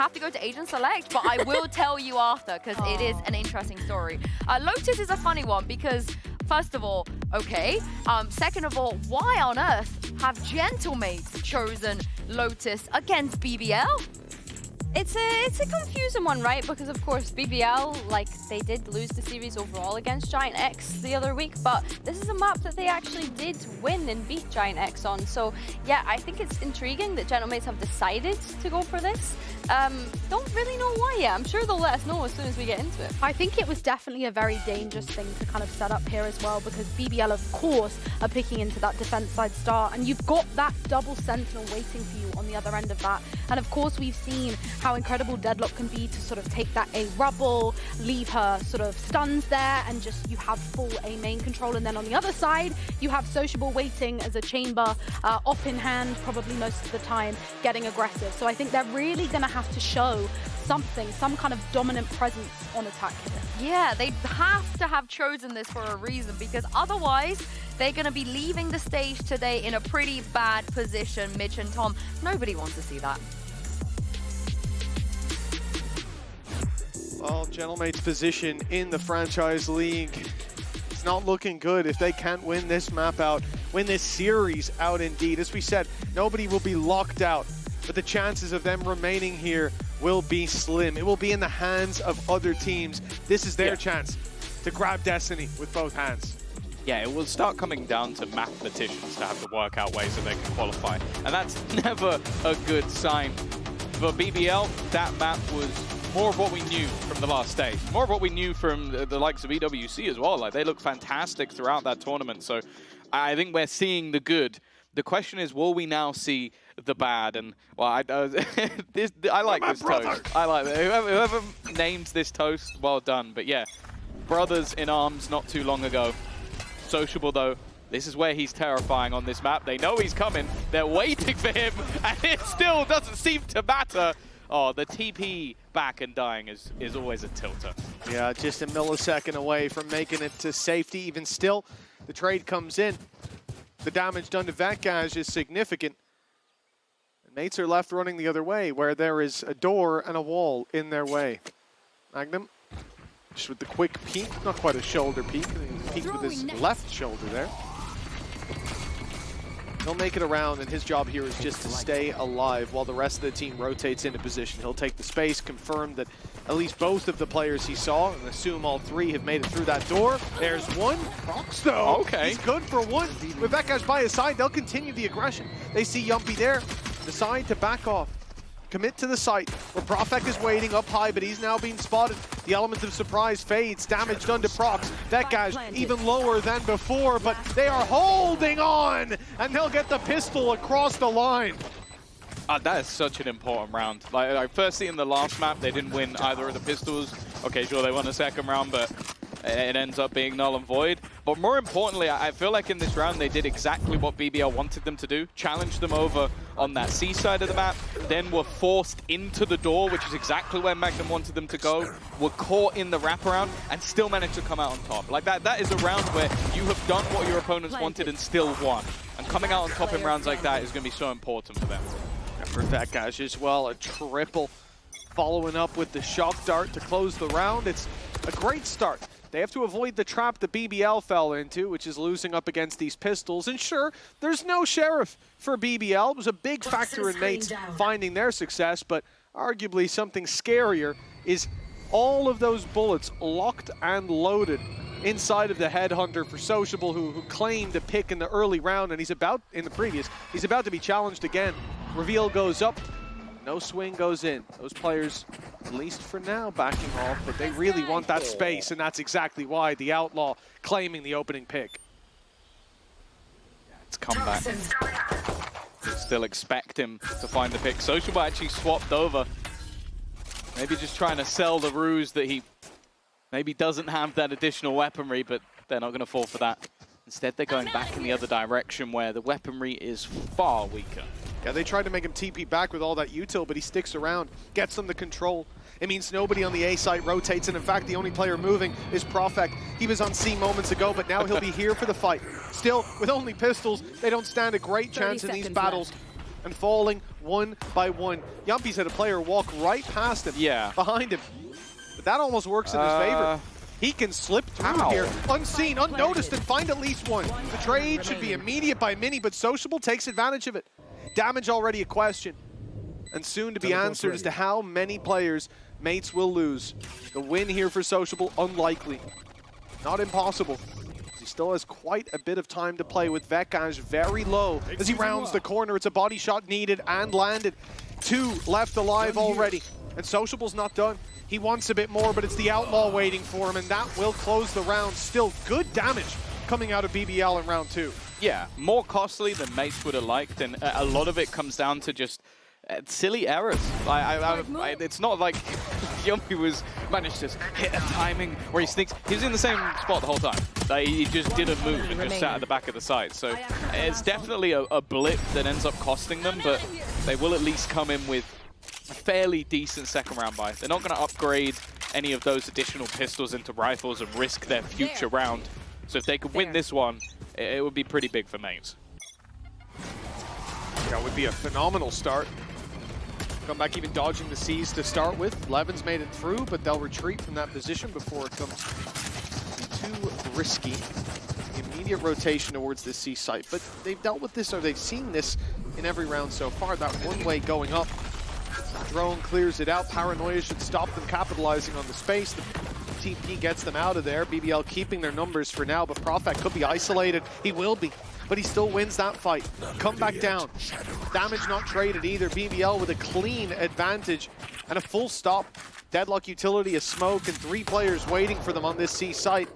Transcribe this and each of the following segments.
have to go to Agent Select, but I will tell you after, because it is an interesting story. Lotus is a funny one, because first of all, okay. Second of all, why on earth have Gentlemates chosen Lotus against BBL? It's a confusing one, right? Because of course BBL, like, they did lose the series overall against Giant X the other week, but this is a map that they actually did win and beat Giant X on. So yeah, I think it's intriguing that Gentlemates have decided to go for this. Don't really know why yet. I'm sure they'll let us know as soon as we get into it. I think it was definitely a very dangerous thing to kind of set up here as well, because BBL, of course, are picking into that defense side start, and you've got that double sentinel waiting for you on the other end of that. And of course, we've seen how incredible Deadlock can be to sort of take that A rubble, leave her sort of stuns there, and just you have full A main control. And then on the other side, you have Sociable waiting as a chamber, off in hand, probably most of the time, getting aggressive. So I think they're really going to have to show something, some kind of dominant presence on attack here. Yeah, they have to have chosen this for a reason, because otherwise they're going to be leaving the stage today in a pretty bad position, Mitch and Tom. Nobody wants to see that. Well, Gentlemate's position in the franchise league, it's not looking good if they can't win this map out, win this series out indeed. As we said, nobody will be locked out, but the chances of them remaining here will be slim. It will be in the hands of other teams. This is their chance to grab destiny with both hands. Yeah, it will start coming down to mathematicians to have to work out ways that they can qualify. And that's never a good sign. For BBL, that map was more of what we knew from the last stage. More of what we knew from the likes of EWC as well. Like, they look fantastic throughout that tournament. So I think we're seeing the good. The question is, will we now see the bad? And well, I like this toast. I like that. Whoever names this toast, well done. But yeah, brothers in arms not too long ago. Sociable though, this is where he's terrifying on this map. They know he's coming. They're waiting for him, and it still doesn't seem to matter. Oh, the TP back and dying is always a tilter. Yeah, just a millisecond away from making it to safety. Even still, the trade comes in. The damage done to Vatgaj is significant. And mates are left running the other way, where there is a door and a wall in their way. Magnum, just with the quick peek, not quite a shoulder peek. He peeked with his left shoulder there. He'll make it around, and his job here is just to stay alive while the rest of the team rotates into position. He'll take the space, confirm that at least both of the players he saw, and assume all three have made it through that door. There's one. Prox, though. Okay. He's good for one. With that guy's by his side, they'll continue the aggression. They see Yumpy there. Decide to back off. Commit to the site, where Profek is waiting up high, but he's now being spotted. The element of surprise fades. Damage done to Prox. That guy's even lower than before, but they are holding on, and they'll get the pistol across the line. That is such an important round. Like firstly, in the last map, they didn't win either of the pistols. Okay, sure, they won the second round, but it ends up being null and void. But more importantly, I feel like in this round, they did exactly what BBL wanted them to do. Challenged them over on that C side of the map, then were forced into the door, which is exactly where Magnum wanted them to go, were caught in the wraparound, and still managed to come out on top. Like that is a round where you have done what your opponents wanted and still won. And coming out on top in rounds like that is going to be so important for them. And for Vatgaj as well, a triple. Following up with the shock dart to close the round. It's a great start. They have to avoid the trap the BBL fell into, which is losing up against these pistols. And sure, there's no sheriff for BBL. It was a big factor in mates finding their success, but arguably something scarier is all of those bullets locked and loaded inside of the headhunter for Sociable, who claimed a pick in the early round, and he's about to be challenged again. Reveal goes up. No swing goes in. Those players, at least for now, backing off, but they really want that space, and that's exactly why the Outlaw claiming the opening pick. Yeah, it's comeback. You still expect him to find the pick. Sociable actually swapped over. Maybe just trying to sell the ruse that he maybe doesn't have that additional weaponry, but they're not going to fall for that. Instead, they're going back in the other direction where the weaponry is far weaker. Yeah, they tried to make him TP back with all that util, but he sticks around, gets them the control. It means nobody on the A site rotates, and in fact, the only player moving is Profek. He was on C moments ago, but now he'll be here for the fight. Still, with only pistols, they don't stand a great chance in these battles. and falling one by one. Yumpy's had a player walk right past him, behind him. But that almost works in his favor. He can slip through here, unseen, unnoticed, and find at least one. The trade should be immediate by Mini, but Sociable takes advantage of it. Damage already a question, and soon to be answered as to how many players Mates will lose. The win here for Sociable, unlikely. Not impossible. He still has quite a bit of time to play with Vekaj very low as he rounds the corner. It's a body shot needed and landed. 2 left alive already, and Sociable's not done. He wants a bit more, but it's the Outlaw waiting for him, and that will close the round. Still good damage coming out of BBL in round 2. Yeah, more costly than Mates would have liked, and a lot of it comes down to just silly errors. It's not like Yumpy managed to hit a timing where he sneaks. He was in the same spot the whole time. He just didn't move and just sat at the back of the site. So it's definitely a blip that ends up costing them, but they will at least come in with a fairly decent second round buy. They're not going to upgrade any of those additional pistols into rifles and risk their future round. So if they could win this one, it would be pretty big for Mates. That would be a phenomenal start. Come back even dodging the C's to start with. Levin's made it through, but they'll retreat from that position before it comes too risky. Immediate rotation towards the C site, but they've dealt with this, or they've seen this in every round so far. That one way going up. Drone clears it out. Paranoia should stop them capitalizing on the space. The TP gets them out of there. BBL keeping their numbers for now, but Profek could be isolated. He will be, but he still wins that fight. Come back down. Damage not traded either. BBL with a clean advantage and a full stop. Deadlock utility, a smoke, and 3 players waiting for them on this C site.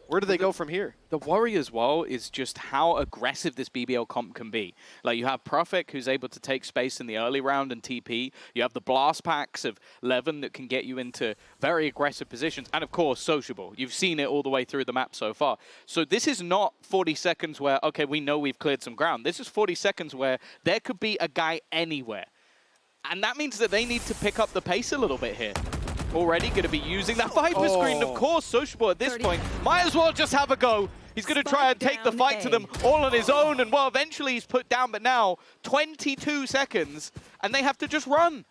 Where do they go from here? The worry as well is just how aggressive this BBL comp can be. Like, you have Profek, who's able to take space in the early round and TP. You have the blast packs of Levin that can get you into very aggressive positions. And of course, Sociable. You've seen it all the way through the map so far. So this is not 40 seconds where, okay, we know we've cleared some ground. This is 40 seconds where there could be a guy anywhere. And that means that they need to pick up the pace a little bit here. Already going to be using that Viper screen. Of course, Sociable at this point might as well just have a go. He's going to try and take the fight to them all on his own, and well, eventually he's put down, but now 22 seconds, and they have to just run.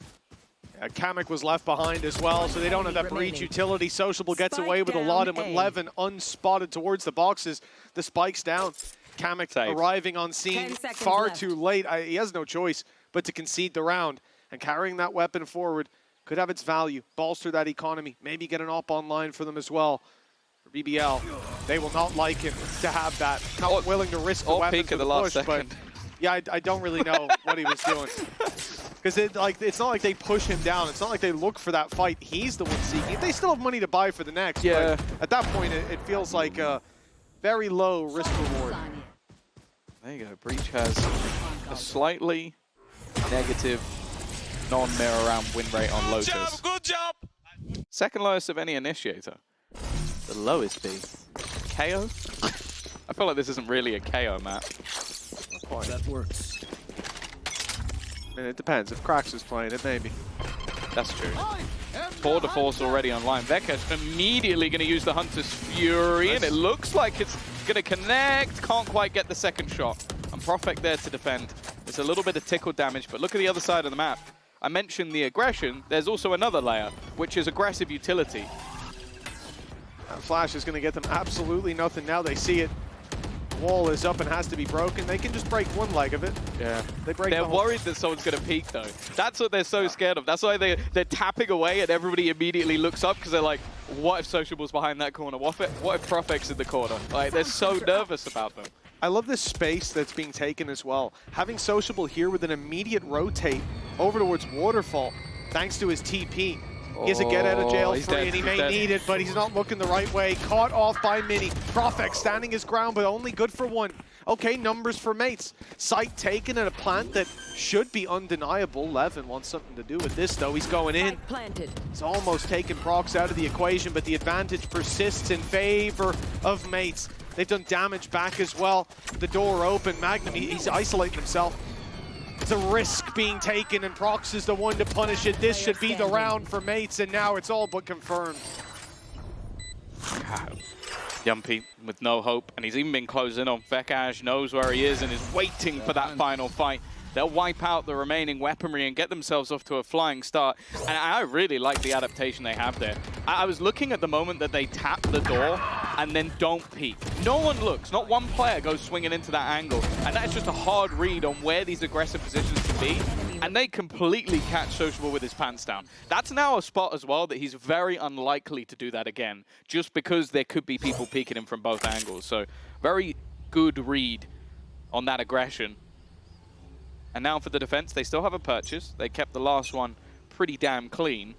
Yeah, Kamek was left behind as well, so they don't have that breach utility. Sociable gets away with a lot, and with Levin unspotted towards the boxes, the spike's down. Kamek arriving on scene far too late. He has no choice but to concede the round, and carrying that weapon forward could have its value, bolster that economy, maybe get an op online for them as well. For BBL, they will not like him to have that. Not willing to risk the weapon for the push, but yeah, I don't really know what he was doing. Because it's not like they push him down. It's not like they look for that fight. He's the one seeking it. They still have money to buy for the next, but at that point, it feels like a very low risk reward. There you go. Breach has a slightly negative non-mirror round win rate on Lotus. Good job! Second lowest of any initiator. The lowest be KO? I feel like this isn't really a KO map. That works. I mean, it depends. If Krax is playing it, maybe. That's true. Tour de Force already online. Vekaj immediately going to use the Hunter's Fury, and it looks like it's going to connect. Can't quite get the second shot. And Profek there to defend. It's a little bit of tickle damage, but look at the other side of the map. I mentioned the aggression. There's also another layer, which is aggressive utility. That flash is going to get them absolutely nothing now. They see it. Wall is up and has to be broken. They can just break one leg of it. Yeah. They're worried that someone's going to peek, though. That's what they're so scared of. That's why they're tapping away and everybody immediately looks up because they're like, what if Sociable's behind that corner? What if Profek's in the corner? Like, they're so nervous about them. I love this space that's being taken as well. Having Sociable here with an immediate rotate over towards Waterfall, thanks to his TP. He has a get out of jail free, and he may need it, but he's not looking the right way. Caught off by Mini. Profek standing his ground, but only good for one. Okay, numbers for Mates. Site taken at a plant that should be undeniable. Levin wants something to do with this, though. He's going in. He's almost taken Prox out of the equation, but the advantage persists in favor of Mates. They've done damage back as well. The door open. Magnum, he's isolating himself. It's a risk being taken, and Prox is the one to punish it. This should be the round for Mates, and now it's all but confirmed. Yumpy with no hope, and he's even been closing on. Vekaj knows where he is and is waiting for that final fight. they'll wipe out the remaining weaponry and get themselves off to a flying start. And I really like the adaptation they have there. I was looking at the moment that they tap the door and then don't peek. No one looks, not one player goes swinging into that angle. And that's just a hard read on where these aggressive positions can be. And they completely catch Sociable with his pants down. That's now a spot as well that he's very unlikely to do that again, just because there could be people peeking him from both angles. So very good read on that aggression. And now for the defense, they still have a purchase. They kept the last one pretty damn clean.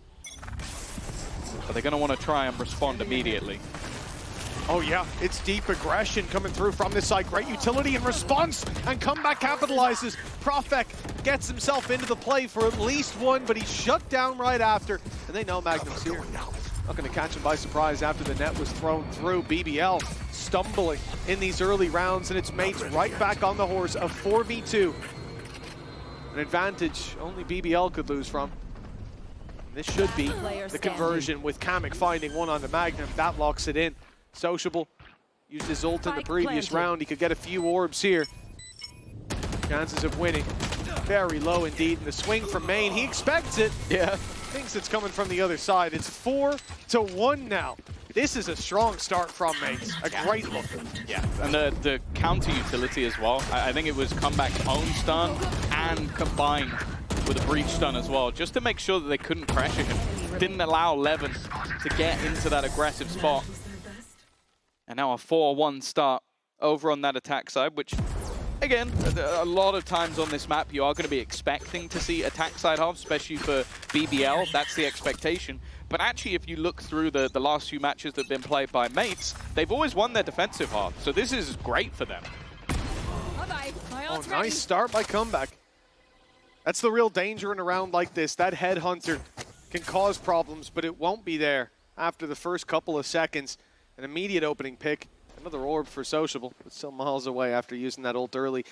But they're going to want to try and respond immediately. Oh yeah, it's deep aggression coming through from this side. Great utility in response, and Comeback capitalizes. Profek gets himself into the play for at least one, but he's shut down right after. And they know Magnum's here. Not going to catch him by surprise after the net was thrown through. BBL stumbling in these early rounds, and it's mates right back on the horse. A 4v2. An advantage only BBL could lose from. This should be the conversion with Kamek finding one on the Magnum. That locks it in. Sociable used his ult in the previous round. He could get a few orbs here. Chances of winning very low indeed. And the swing from main, he expects it. Yeah. Thinks it's coming from the other side. It's 4-1 now. This is a strong start from mates. A great look. Yeah, and the counter utility as well. I think it was Comeback's own stun and combined with a breach stun as well, just to make sure that they couldn't pressure him. Didn't allow Levin to get into that aggressive spot. And now a 4-1 start over on that attack side, which, again, a lot of times on this map, you are going to be expecting to see attack side halves, especially for BBL. That's the expectation. But actually, if you look through the last few matches that have been played by mates, they've always won their defensive half. So this is great for them. Oh, nice start by Comeback. That's the real danger in a round like this. That headhunter can cause problems, but it won't be there after the first couple of seconds. An immediate opening pick. Another orb for Sociable, but still miles away after using that ult early.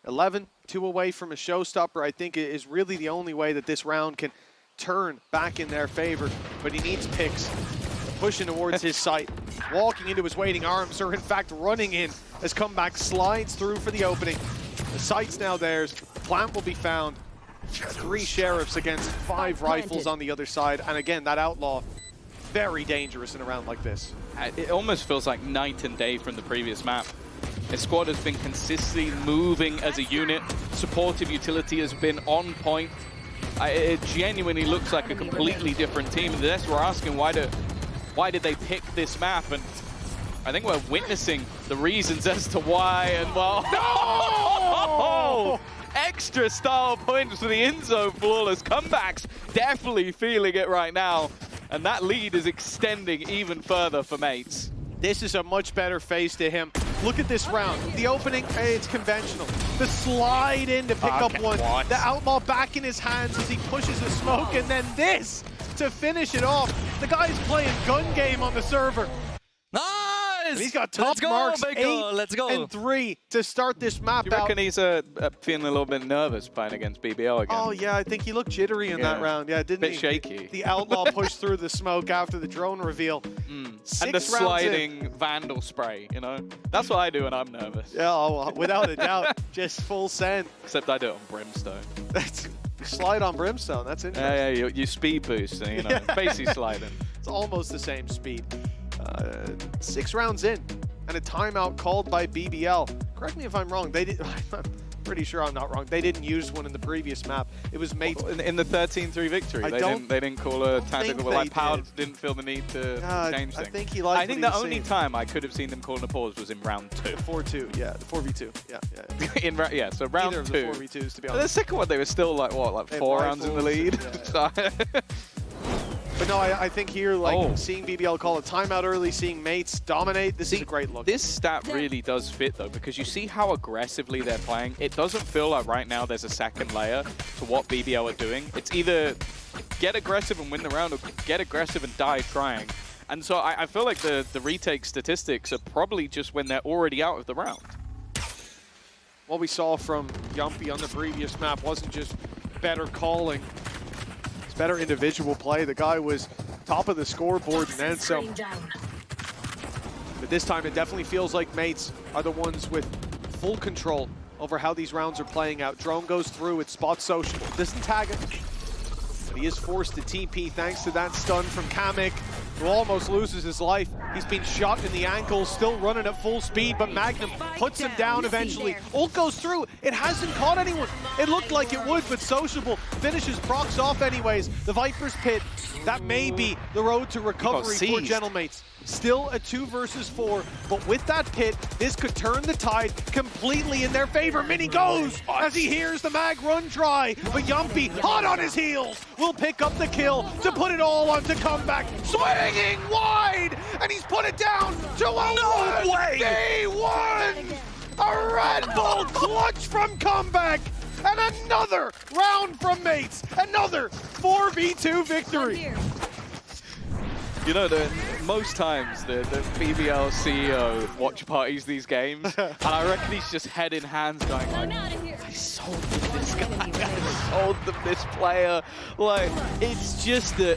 11, 2 away from a showstopper, I think is really the only way that this round can turn back in their favor. But he needs picks. Pushing towards his site, walking into his waiting arms, or in fact running in as Comeback slides through for the opening. The site's now theirs. Plant will be found. 3 sheriffs against 5 rifles on the other side. And again, that outlaw, very dangerous in a round like this. It almost feels like night and day from the previous map. His squad has been consistently moving as a unit. Supportive utility has been on point. It genuinely looks like a completely different team. And that's we're asking, why did they pick this map? And I think we're witnessing the reasons as to why. And well, no! Extra style points for the Inzo flawless comebacks. Definitely feeling it right now. And that lead is extending even further for mates. This is a much better face to him. Look at this round. The opening, it's conventional. The slide in to pick up one. What? The outlaw back in his hands as he pushes the smoke, and then this to finish it off. The guy's playing gun game on the server. And he's got top marks, 8 and 3 to start this map Do you out. reckon he's feeling a little bit nervous playing against BBL again? Oh yeah, I think he looked jittery in that round. Yeah, didn't he? Bit shaky. The outlaw pushed through the smoke after the drone reveal. And the sliding vandal spray, you know? That's what I do when I'm nervous. Yeah, oh, without a doubt. Just full send. Except I do it on Brimstone. You slide on Brimstone, that's interesting. Yeah, you speed boost, you know, basically sliding. It's almost the same speed. 6 rounds in, and a timeout called by BBL. Correct me if I'm wrong. They did. I'm pretty sure I'm not wrong. They didn't use one in the previous map. It was mates in the 13-3 victory. They didn't call a tactical. Like Power didn't feel the need to change things. I think he liked. I think the only time I could have seen them calling a pause was in round 2. The 4-2, yeah, the 4v2, yeah. So round Either 2. Of the 4v2s, to be But honest. the second one, they were still like what, like 4 rounds in the lead. But no, I think here, like, seeing BBL call a timeout early, seeing mates dominate, this is a great look. This stat really does fit, though, because you see how aggressively they're playing. It doesn't feel like right now there's a second layer to what BBL are doing. It's either get aggressive and win the round or get aggressive and die trying. And so I feel like the retake statistics are probably just when they're already out of the round. What we saw from Yumpy on the previous map wasn't just better calling. Better individual play. The guy was top of the scoreboard and then some. But this time it definitely feels like mates are the ones with full control over how these rounds are playing out. Drone goes through, it spots Sociable, doesn't tag it, but he is forced to TP thanks to that stun from Kamek, who almost loses his life. He's been shot in the ankle, still running at full speed, but Magnum puts him down eventually. Ult goes through, it hasn't caught anyone. It looked like it would, but Sociable finishes Prox off anyways. The Viper's Pit, that may be the road to recovery for Gentlemates. Still a 2 versus 4, but with that pit, this could turn the tide completely in their favor. Mini goes as he hears the mag run dry, but Yumpy, hot on his heels, will pick up the kill to put it all on to Comeback. Swinging wide, and he's put it down to a 1v1! A Red Bull clutch from Comeback, and another round from Mates, another 4v2 victory. You know, most times the BBL CEO watch parties these games, and I reckon he's just head in hands going like, I sold them this guy, I sold them this player. Like, it's just the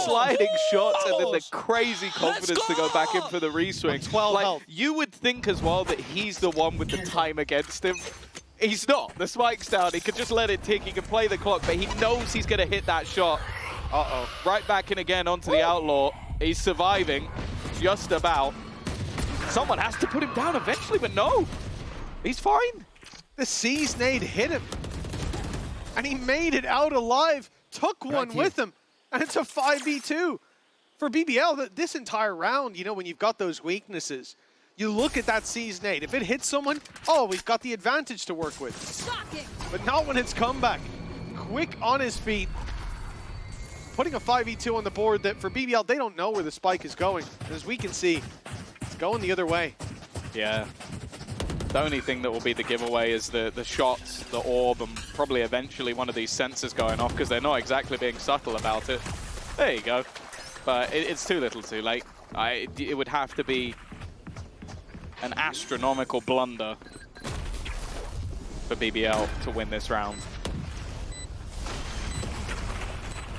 sliding shots and then the crazy confidence to go back in for the reswing. 12 like, health. You would think as well that he's the one with the time against him. He's not. The spike's down. He could just let it tick. He can play the clock, but he knows he's going to hit that shot. Uh-oh. Right back in again onto the Outlaw. He's surviving, just about. Someone has to put him down eventually, but no. He's fine. The C's nade hit him, and he made it out alive. Took one with him, and it's a 5v2. For BBL, this entire round, you know, when you've got those weaknesses, you look at that C's nade. If it hits someone, oh, we've got the advantage to work with. But not when it's Comeback. Quick on his feet. Putting a 5v2 on the board that for BBL, they don't know where the spike is going. And as we can see, it's going the other way. Yeah. The only thing that will be the giveaway is the shots, the orb, and probably eventually one of these sensors going off because they're not exactly being subtle about it. There you go. But it's too little too late. It would have to be an astronomical blunder for BBL to win this round.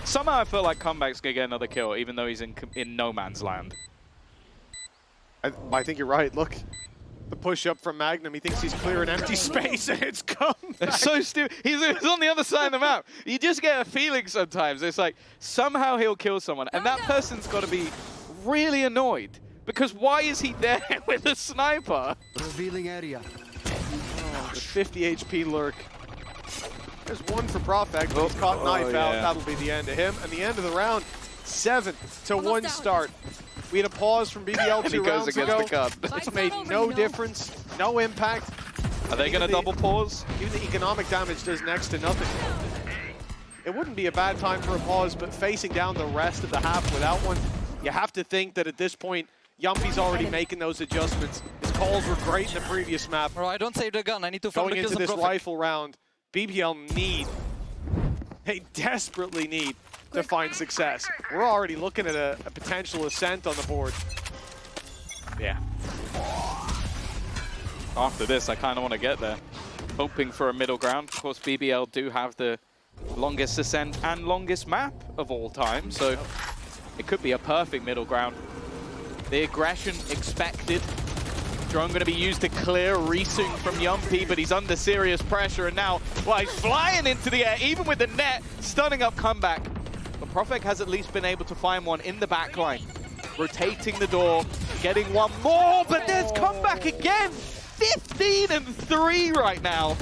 Somehow I feel like Comeback's gonna get another kill, even though he's in no man's land. I think you're right. Look, the push up from Magnum. He thinks he's clearing empty space, and it's Comeback. It's so stupid. He's on the other side of the map. You just get a feeling sometimes. It's like somehow he'll kill someone, and that person's got to be really annoyed because why is he there with a sniper? Revealing area. Oh, the 50 HP lurk. There's one for Profek, but he's caught knife out. That'll be the end of him. And the end of the round, 7-1 start. We had a pause from BBL 2 rounds ago. It's made no difference, no impact. Are they going to double pause? Even the economic damage does next to nothing. It wouldn't be a bad time for a pause, but facing down the rest of the half without one, you have to think that at this point, Yumpy's already making those adjustments. His calls were great in the previous map. Bro, I don't save the gun. I need to find Going into this rifle round, BBL they desperately need to find success. We're already looking at a potential ascent on the board. Yeah. After this, I kind of want to get there. Hoping for a middle ground. Of course, BBL do have the longest ascent and longest map of all time, so it could be a perfect middle ground. The aggression expected. Drone going to be used to clear Resurgence from Yumpy, but he's under serious pressure, and now, well, he's flying into the air, even with the net, stunning up Comeback. But Profek has at least been able to find one in the backline, rotating the door, getting one more, but there's Comeback again! 15-3 right now.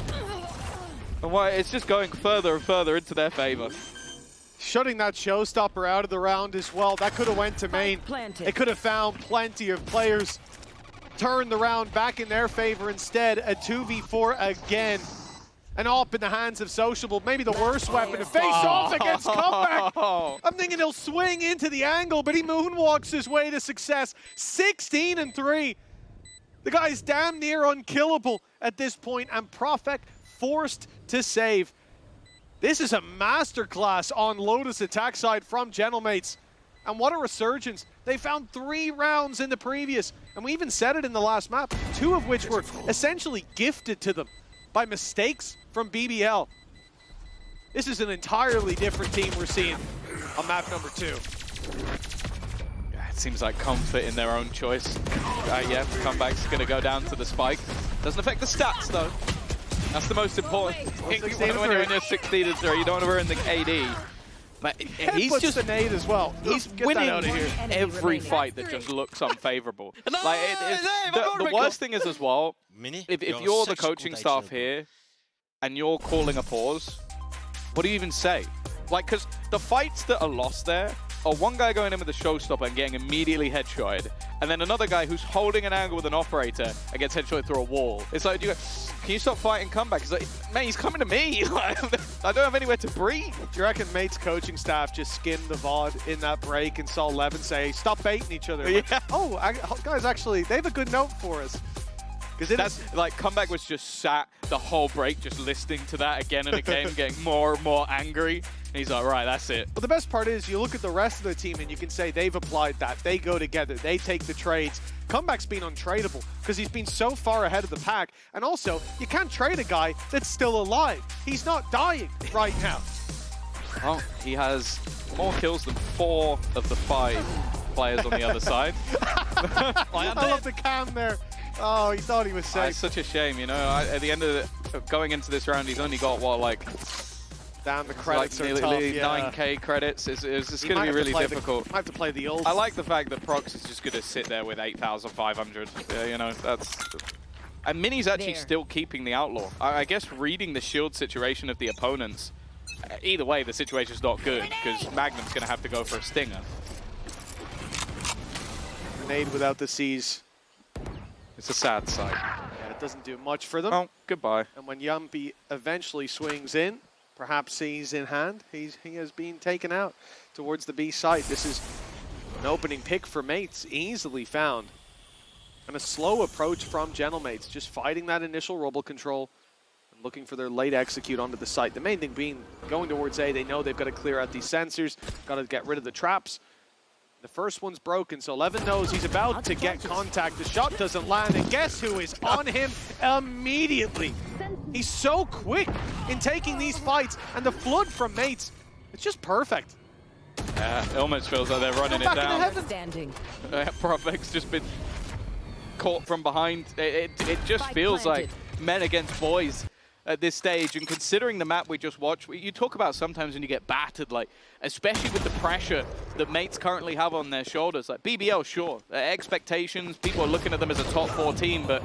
And why it's just going further and further into their favor. Shutting that showstopper out of the round as well. That could have went to main. It could have found plenty of players. Turn the round back in their favor instead. A 2v4 again. An op in the hands of Sociable. Maybe the worst weapon to face off against Comeback. I'm thinking he'll swing into the angle, but he moonwalks his way to success. 16-3. The guy's damn near unkillable at this point, and Profek forced to save. This is a masterclass on Lotus attack side from Gentlemates. And what a resurgence. They found 3 rounds in the previous, and we even said it in the last map, 2 of which were essentially gifted to them by mistakes from BBL. This is an entirely different team we're seeing on map number 2. Seems like comfort in their own choice. Yeah, comeback's going to go down to the spike. Doesn't affect the stats, though. That's the most important thing when you're in your 16-3. You don't want to ruin the AD. But he's just the nade as well. He's winning every fight that just looks unfavorable. Like the worst thing is as well, if you're the coaching staff here and you're calling a pause, what do you even say? Like, because the fights that are lost there are one guy going in with a showstopper and getting immediately headshotted, and then another guy who's holding an angle with an operator and gets headshotted through a wall. It's like, can you stop fighting comeback? He's like, man, he's coming to me. Like, I don't have anywhere to breathe. Do you reckon Mate's coaching staff just skimmed the VOD in that break and saw Levin say, stop baiting each other? Yeah. Like, oh, guys, actually, they have a good note for us. Because that's like comeback was just sat the whole break just listening to that again and again, getting more and more angry. And he's like, right, that's it. Well, the best part is you look at the rest of the team and you can say they've applied that. They go together. They take the trades. Comeback's been untradeable because he's been so far ahead of the pack. And also, you can't trade a guy that's still alive. He's not dying right now. Well, he has more kills than 4 of the 5 players on the other side. I love the cam there. Oh, he thought he was safe. It's such a shame, you know. At the end of going into this round, he's only got, what, like... Damn, the credits like are tough, nearly yeah. 9k credits. It's just going to be really difficult. I have to play the old. I like the fact that Prox is just going to sit there with 8,500. You know, that's... And Mini's actually still keeping the Outlaw. I guess reading the shield situation of the opponents, either way, the situation's not good, because Magnum's going to have to go for a stinger. Grenade without the C's. It's a sad sight. Yeah, it doesn't do much for them. Oh, goodbye. And when Yumpy eventually swings in, perhaps C's in hand, he has been taken out towards the B site. This is an opening pick for Mates, easily found. And a slow approach from Gentlemates, just fighting that initial rubble control and looking for their late execute onto the site. The main thing being going towards A, they know they've got to clear out these sensors, got to get rid of the traps. The first one's broken, so Levin knows he's about to get contact. The shot doesn't land, and guess who is on him immediately? He's so quick in taking these fights, and the flood from Mates, it's just perfect. Yeah, it almost feels like they're running it down. Standing. Profec's just been caught from behind. It just feels like men against boys at this stage, and considering the map we just watched, you talk about sometimes when you get battered, like, especially with the pressure that Mates currently have on their shoulders. Like, BBL, sure, expectations, people are looking at them as a top 4 team, but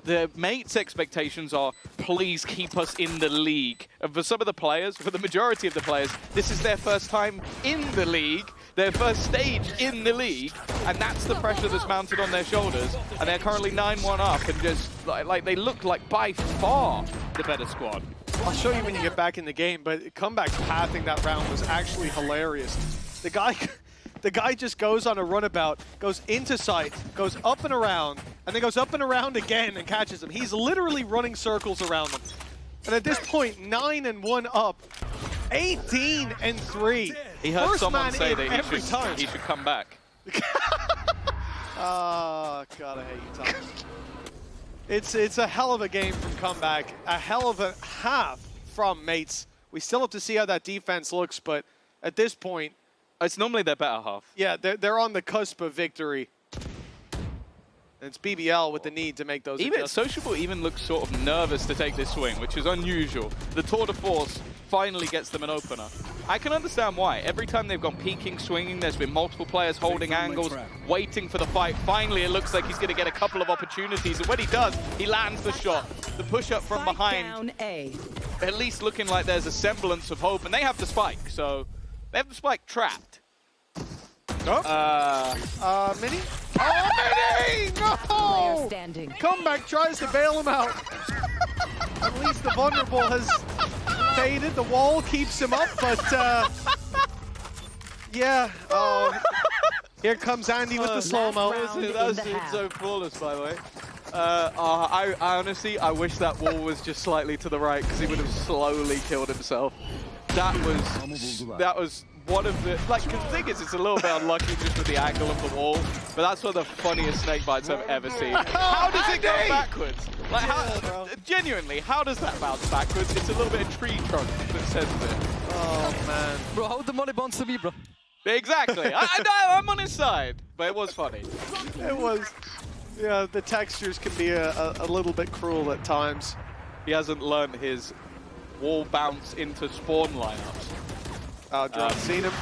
the Mates' expectations are, please keep us in the league. And for some of the players, for the majority of the players, this is their first time in the league, their first stage in the league, and that's the pressure that's mounted on their shoulders. And they're currently 9-1 up, and just like they look like by far the better squad. I'll show you when you get back in the game, but Comeback's pathing that round was actually hilarious. The guy just goes on a runabout, goes into sight, goes up and around, and then goes up and around again and catches him. He's literally running circles around them. And at this point, 9-1 up, 18-3. He heard First someone man say in that every time. he should come back. Oh, God, I hate you, Thomas. It's a hell of a game from Comeback, a hell of a half from Mates. We still have to see how that defense looks, but at this point, it's normally their better half. Yeah, they're on the cusp of victory. And it's BBL with the need to make those adjustments. Sociable even looks sort of nervous to take this swing, which is unusual. The tour de force finally gets them an opener. I can understand why. Every time they've gone peeking, swinging, there's been multiple players holding angles, waiting for the fight. Finally, it looks like he's going to get a couple of opportunities. And when he does, he lands the shot. The push-up from behind, at least looking like there's a semblance of hope. And they have the spike, so they have the spike trapped. Oh. Mini? Oh, Mini! No! Standing. Comeback tries to bail him out. At least the vulnerable has faded. The wall keeps him up, but yeah. Here comes Andy with the slow-mo. That's so flawless, by the way. I honestly, I wish that wall was just slightly to the right, because he would have slowly killed himself. That was one of the, like, the thing is, it's a little bit unlucky just with the angle of the wall, but that's one of the funniest snake bites I've ever seen. How does it go backwards? Like, how, genuinely, how does that bounce backwards? It's a little bit of tree trunk that sends it. Oh, man. Bro, how the money bounce to me, bro? Exactly. I'm on his side, but it was funny. It was. Yeah, the textures can be a little bit cruel at times. He hasn't learned his wall bounce into spawn lineups. John's seen him,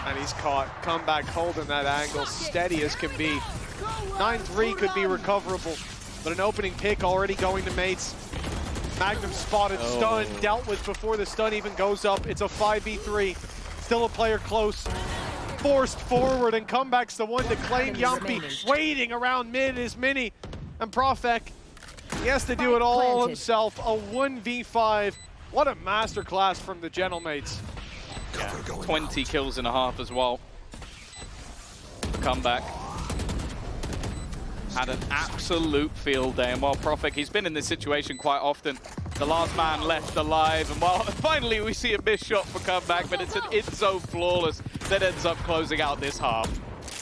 and he's caught. Comeback holding that angle, steady as can be. 9-3 could be recoverable, but an opening pick already going to mates. Magnum spotted, stun, dealt with before the stun even goes up. It's a 5v3, still a player close. Forced forward, and Comeback's the one to claim Yumpy. Waiting around mid is Mini, and Profek. He has to do it all himself, a 1v5. What a masterclass from the Gentlemates. Yeah, 20 kills and a half as well. Comeback had an absolute field day, and while Profek, he's been in this situation quite often. The last man left alive, and while finally we see a missed shot for Comeback, but it's an in-zone flawless that ends up closing out this half.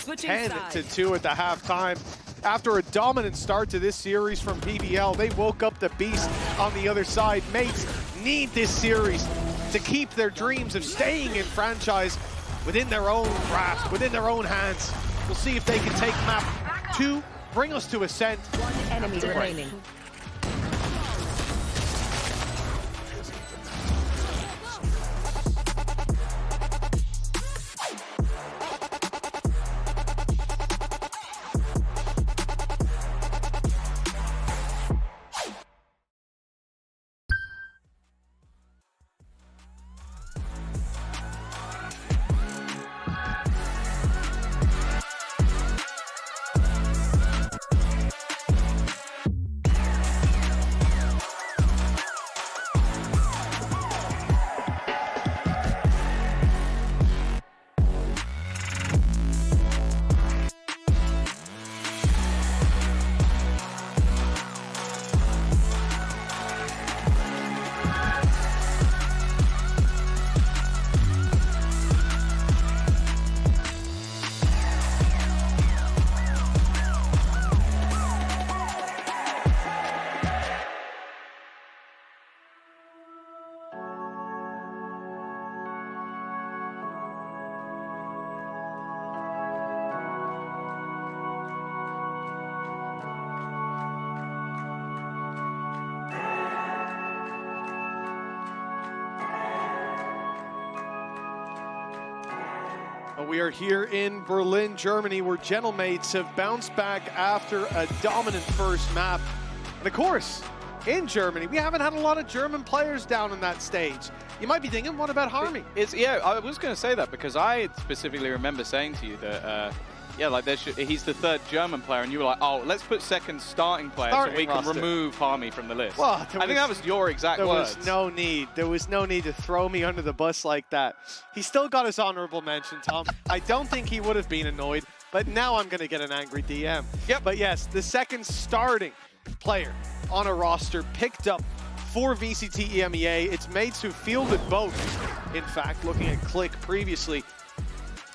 10-2 at the halftime. After a dominant start to this series from BBL, they woke up the beast on the other side. Mates need this series to keep their dreams of staying in franchise within their own grasp, within their own hands. We'll see if they can take map 2, bring us to Ascent. One enemy remaining. We are here in Berlin, Germany, where Gentlemates have bounced back after a dominant first map. And of course, in Germany, we haven't had a lot of German players down on that stage. You might be thinking, what about Harmy? Yeah, I was going to say that because I specifically remember saying to you that, yeah, like he's the third German player, and you were like, oh, let's put second starting player so we can remove Harmy from the list. Well, I think that was your exact words. There was no need. There was no need to throw me under the bus like that. He still got his honorable mention, Tom. I don't think he would have been annoyed, but now I'm going to get an angry DM. Yep. But yes, the second starting player on a roster picked up for VCT EMEA. It's mates who fielded both, in fact, looking at Click previously.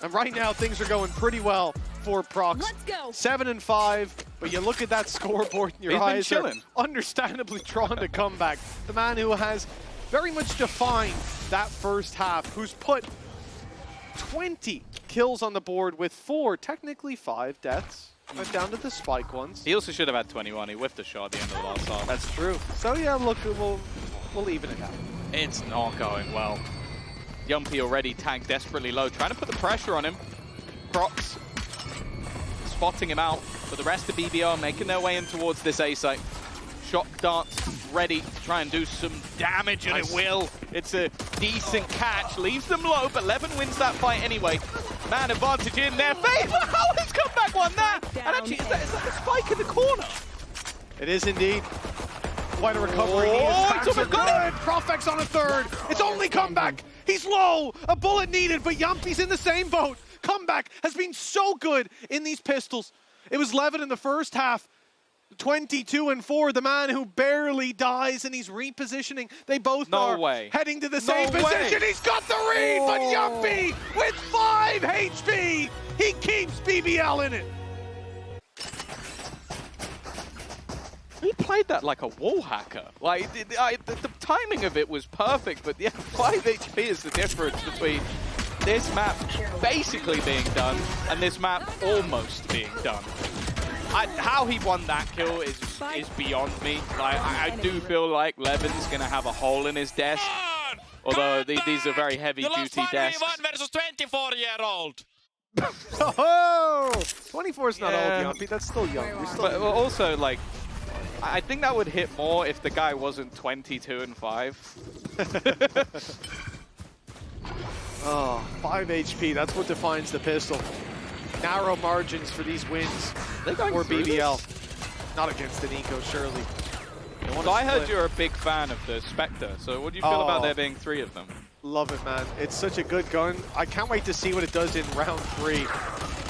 And right now, things are going pretty well for Prox. Let's go. 7-5, but you look at that scoreboard and your eyes are understandably drawn to Comeback. The man who has very much defined that first half, who's put 20 kills on the board with 4, technically 5 deaths. Went down to the spike ones. He also should have had 21. He whiffed a shot at the end of the last half. That's true. So yeah, look, we'll even it out. It's not going well. Yumpy already tagged desperately low, trying to put the pressure on him. Prox spotting him out, but the rest of BBL making their way in towards this A site. Shock darts ready to try and do some damage, and it will. It's a decent catch, leaves them low, but Levin wins that fight anyway. Man advantage in their favor. How has Comeback won that? And actually, is that a spike in the corner? It is indeed. Quite a recovery. Oh, it's almost got it. Profek's on a third. It's only Comeback. He's low. A bullet needed, but Yumpy's in the same boat. Comeback has been so good in these pistols. It was Levin in the first half. 22-4, the man who barely dies, and he's repositioning. They both are heading to the same position. He's got the read, but Yumpy with 5 HP. He keeps BBL in it. He played that like a wall hacker. Like, the timing of it was perfect, but yeah, 5 HP is the difference between this map basically being done, and this map almost being done. How he won that kill is beyond me. Like, I do feel like Levin's gonna have a hole in his desk, although these are very heavy-duty desks. versus 24-year-old. Oh, 24 is not old, Yumpy. That's still young. You're still But also, like, I think that would hit more if the guy wasn't 22 and 5. Oh, 5 HP. That's what defines the pistol. Narrow margins for these wins for BBL. Not against an eco, surely. So I heard you're a big fan of the Spectre. So what do you feel about there being 3 of them? Love it, man. It's such a good gun. I can't wait to see what it does in round 3,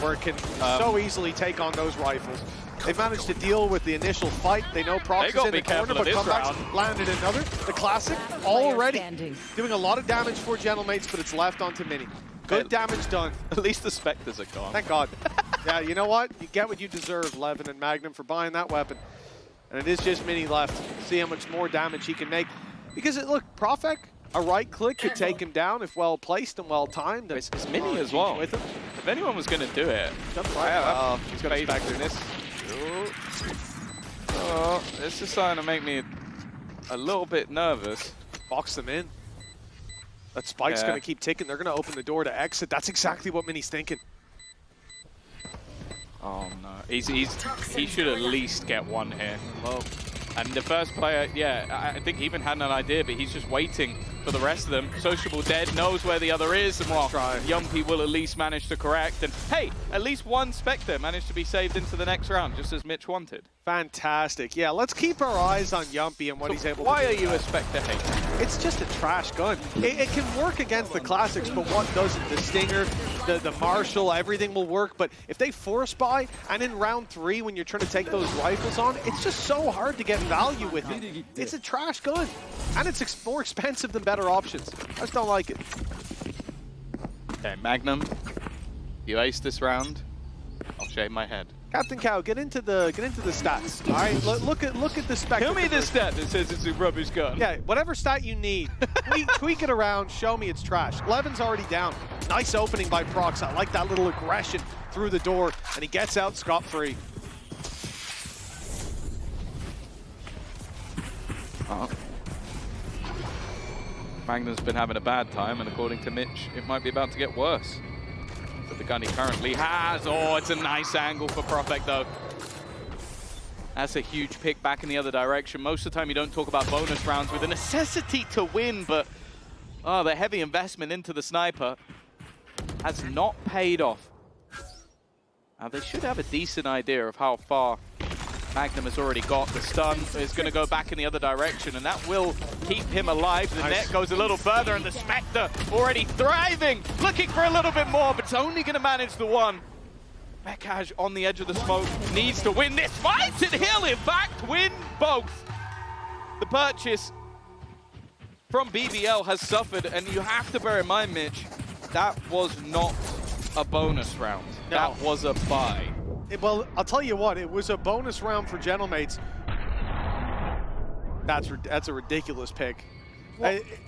where it can so easily take on those rifles. They've managed to deal with the initial fight. They know Prox is in the corner, but comebacks landed another. The classic already doing a lot of damage for Gentlemates, but it's left onto Mini. Good damage done. At least the Spectres are gone. Thank God. Yeah, you know what? You get what you deserve, Levin and Magnum, for buying that weapon. And it is just Mini left. See how much more damage he can make. Because, look, Profek, a right click could take him down if well placed and well timed. It's Mini as well. With him. If anyone was going to do it, He's got a Spectre in this. Oh, this is starting to make me a little bit nervous. Box them in. That spike's going to keep ticking. They're going to open the door to exit. That's exactly what Mini's thinking. Oh no, he should at least get one here. Low. And the first player, I think he even had an idea, but he's just waiting for the rest of them. Sociable dead, knows where the other is, and well, Yumpy will at least manage to correct. And hey, at least one Spectre managed to be saved into the next round, just as Mitch wanted. Fantastic. Yeah, let's keep our eyes on Yumpy and what he's able to do. Why are you a Spectre hater? It's just a trash gun. It can work against the classics, but what doesn't? The Stinger, the Marshall, everything will work. But if they force buy, and in round 3, when you're trying to take those rifles on, it's just so hard to get value with it. It's a trash gun. And it's more expensive than better options. I just don't like it. Okay, Magnum, you ace this round, I'll shave my head. Captain Cow, get into the stats. All right, look at the spec. Tell me the stat that says it's a rubbish gun. Yeah, whatever stat you need. tweak it around. Show me it's trash. Levin's already down. Nice opening by Prox. I like that little aggression through the door, and he gets out scot-free. Magnum's been having a bad time, and according to Mitch, it might be about to get worse. But the gun he currently has, oh, it's a nice angle for Profek though. That's a huge pick back in the other direction. Most of the time you don't talk about bonus rounds with a necessity to win, but the heavy investment into the sniper has not paid off. Now they should have a decent idea of how far Magnum has already got. The stun is going to go back in the other direction, and that will keep him alive. The net goes a little further, and the Spectre already thriving, looking for a little bit more, but it's only going to manage the one. Mekaj on the edge of the smoke needs to win this fight, and he'll in fact win both. The purchase from BBL has suffered, and you have to bear in mind, Mitch, that was not a bonus round. No. That was a buy. Well, I'll tell you what, it was a bonus round for Gentlemates. That's a ridiculous pick.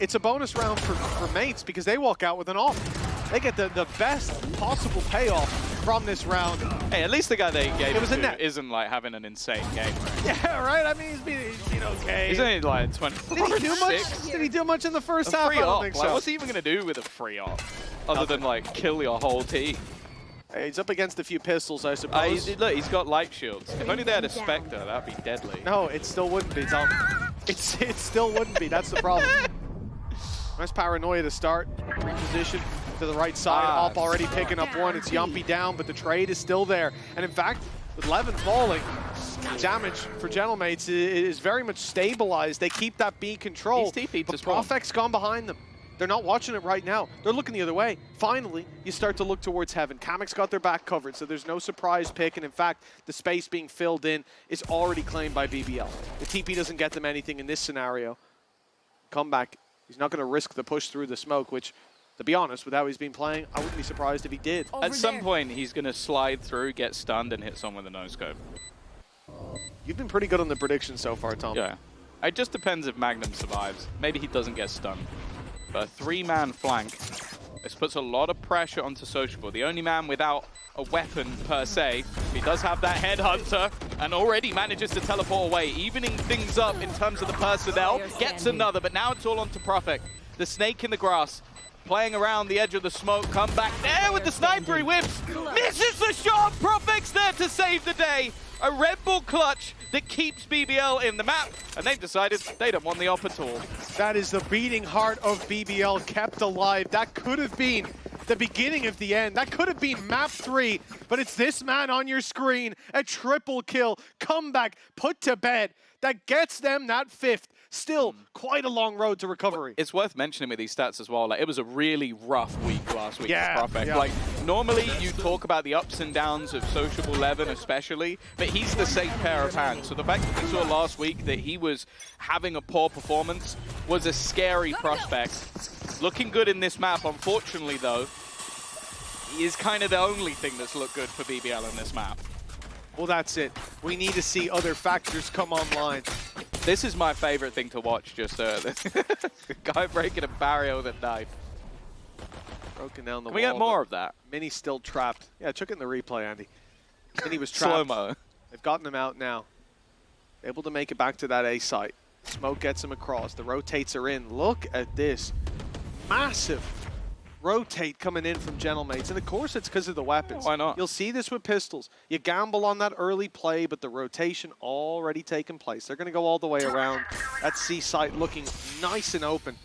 It's a bonus round for Mates because they walk out with an off. They get the best possible payoff from this round. Hey, at least the guy they gave it was a net. Isn't like having an insane game. Yeah, right? I mean, he's been okay. He's only like 24. Did he do much? Did he do much in the first half? I don't think so. Like, what's he even going to do with a free op? Other than like kill your whole team. Hey, he's up against a few pistols, I suppose. Look, he's got light shields. If only they had a Spectre, that'd be deadly. No, it still wouldn't be, Tom. It still wouldn't be. That's the problem. Nice paranoia to start. Reposition to the right side. Op already picking up one. It's Yumpy down, but the trade is still there. And in fact, with Levin falling, damage for Gentlemates is very much stabilized. They keep that B control. He's TP'd but to spawn. Profek's gone behind them. They're not watching it right now. They're looking the other way. Finally, you start to look towards heaven. Kamek's got their back covered, so there's no surprise pick. And in fact, the space being filled in is already claimed by BBL. The TP doesn't get them anything in this scenario. Comeback. He's not going to risk the push through the smoke, which, to be honest, with how he's been playing, I wouldn't be surprised if he did. At some point, he's going to slide through, get stunned, and hit someone with a no-scope. You've been pretty good on the predictions so far, Tom. Yeah. It just depends if Magnum survives. Maybe he doesn't get stunned. But a 3-man flank This puts a lot of pressure onto Sociable. The only man without a weapon per se. He does have that headhunter and already manages to teleport away, evening things up in terms of the personnel. Gets another, but now it's all onto Prophet. The snake in the grass, playing around the edge of the smoke. Come back there with the sniper, he whips. Misses the shot. Prophet's there to save the day. A Red Bull clutch that keeps BBL in the map, and they've decided they don't want the op at all. That is the beating heart of BBL kept alive. That could have been the beginning of the end. That could have been map 3, but it's this man on your screen. A triple kill, comeback, put to bed. That gets them that 5th. Still, quite a long road to recovery. It's worth mentioning with these stats as well, like it was a really rough week last week for Prophet. Yeah. Like, normally you talk about the ups and downs of Sociable Levin especially, but he's the safe pair of hands. So the fact that we saw last week that he was having a poor performance was a scary prospect. Looking good in this map, unfortunately though, he is kind of the only thing that's looked good for BBL in this map. Well, that's it. We need to see other factors come online. This is my favorite thing to watch, just the guy breaking a barrier with a knife. Broken down the wall. Can we get more of that? Mini's still trapped. Yeah, check it in the replay, Andy. Mini was trapped. Slow-mo. They've gotten him out now. Able to make it back to that A site. Smoke gets him across. The rotates are in. Look at this. Massive rotate coming in from Gentlemates. And of course it's because of the weapons. Why not? You'll see this with pistols. You gamble on that early play, but the rotation already taken place. They're going to go all the way around. That C site looking nice and open.